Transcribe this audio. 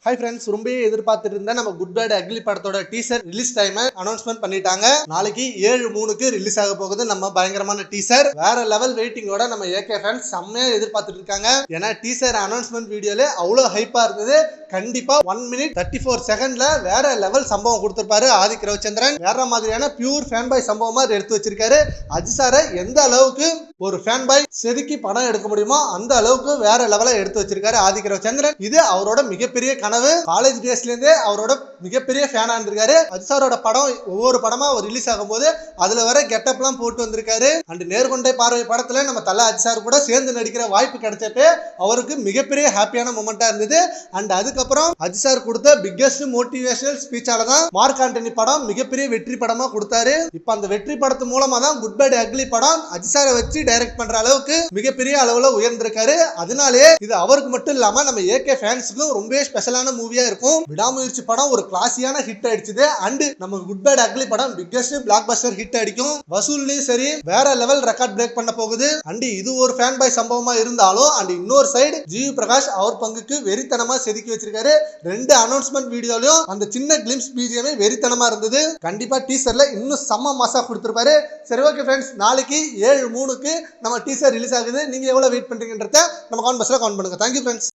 Hi friends, ரொம்ப எதிர்பார்த்துட்டு இருந்த நம்ம குட் பேட் அக்லி படத்தோட டீசர் ரிலீஸ் டைம் அனௌன்ஸ்மெண்ட் பண்ணிட்டாங்க. நாளைக்கு 7/3 ரிலீஸ் ஆக போகுது. நம்ம பயங்கரமான டீசர், வேற லெவல் வெயிட்டிங்கோட நம்ம ஏகே ஃபேன்ஸ் செம்மையா எதிர்பார்த்துட்டு இருக்காங்க. ஏன்னா டீசர் அனௌன்ஸ்மெண்ட் வீடியோல அவ்வளவு ஹைப்பா இருந்தது. கண்டிப்பா 1 minute 34 செகண்ட்ல வேற லெவல் சம்பவம் கொடுத்திருப்பாரு ஆதிக் ரவிச்சந்திரன். வேற மாதிரியான பியூர் ஃபேன் பாய் சம்பவமா எடுத்து வச்சிருக்காரு. அஜித் சாரை எந்த அளவுக்கு ஒரு ஃபேன் பாய் செதுக்கி படம் எடுக்க முடியுமோ அந்த அளவுக்கு வேற லெவல எடுத்து வச்சிருக்காரு ஆதிக் ரவிச்சந்திரன். இது அவரோட மிகப்பெரிய கனவு. காலேஜ் டேஸ்ல இருந்தே அவரோட மிகப்பெரிய ஃபேனா இருந்திருக்காரு. அஜித் சாரோட படம் ஒவ்வொரு படமா ரிலீஸ் ஆகும் போது அதுல வர கெட்டப் எல்லாம் போட்டு வந்திருக்காரு. அண்ட் நேர்கொண்டை பார்வை படத்துல நம்ம தல அஜித் சார் கூட சேர்ந்து நடிக்கிற வாய்ப்பு கிடைச்சப்பே அவருக்கு மிகப்பெரிய ஹாப்பியான மொமெண்டா இருந்தது. அண்ட் அதுக்கப்புறம் அஜித் சார் கொடுத்த பிக்கெஸ்ட் மோட்டிவேஷனல் ஸ்பீச்சால தான் மார்க் ஆண்டனி படம் மிகப்பெரிய வெற்றி படமா கொடுத்தாரு. இப்ப அந்த வெற்றி படத்து மூலமா தான் குட் பேட் அக்லி படம் அஜித் சாரை வச்சு டைரக்ட் பண்ற அளவுக்கு மிகப்பெரிய அளவுல உயர்ந்திருக்காரு. அதனாலே இது அவருக்கு மட்டும் இல்லாம நம்ம ஏகே ஃபேன்ஸ்க்கு ரொம்ப ஸ்பெஷலான மூவியா இருக்கும். விடாமுயற்சி படம் ஒரு கிளாசியான ஹிட் அடிச்சது. அண்ட் நம்ம குட் பேட் அக்லி படம் பிக்கெஸ்ட் பிளாக் பஸ்டர் ஹிட் அடிக்கும். வசூல்லயும் சரி வேற லெவல் ரெக்கார்ட் பிரேக் பண்ண போகுது. அண்ட் இது ஒரு ஃபேன் பாய் சம்பவமா இருந்தாலும் அண்ட் இன்னொரு சைடு ஜிவி பிரகாஷ் அவர் பங்குக்கு வெறித்தனமா செதுக்கி வச்சிருக்காரு. ரெண்டு அனௌன்ஸ்மெண்ட் வீடியோலயும் அந்த சின்ன கிளிம்ஸ் பிஜிஎம் வெறித்தனமா இருந்தது. கண்டிப்பா டீசர்ல இன்னும் செம்ம மாசா கொடுத்திருப்பாரு. சரி, ஓகே ஃப்ரெண்ட்ஸ், நாளைக்கு 7/3 நம்ம டீசர் ரிலீஸ் ஆகுது. நீங்க எவ்வளவு வெயிட் பண்றீங்கன்றத நம்ம கமெண்ட் பாக்ஸ்ல கமெண்ட் பண்ணுங்க. Thank you friends.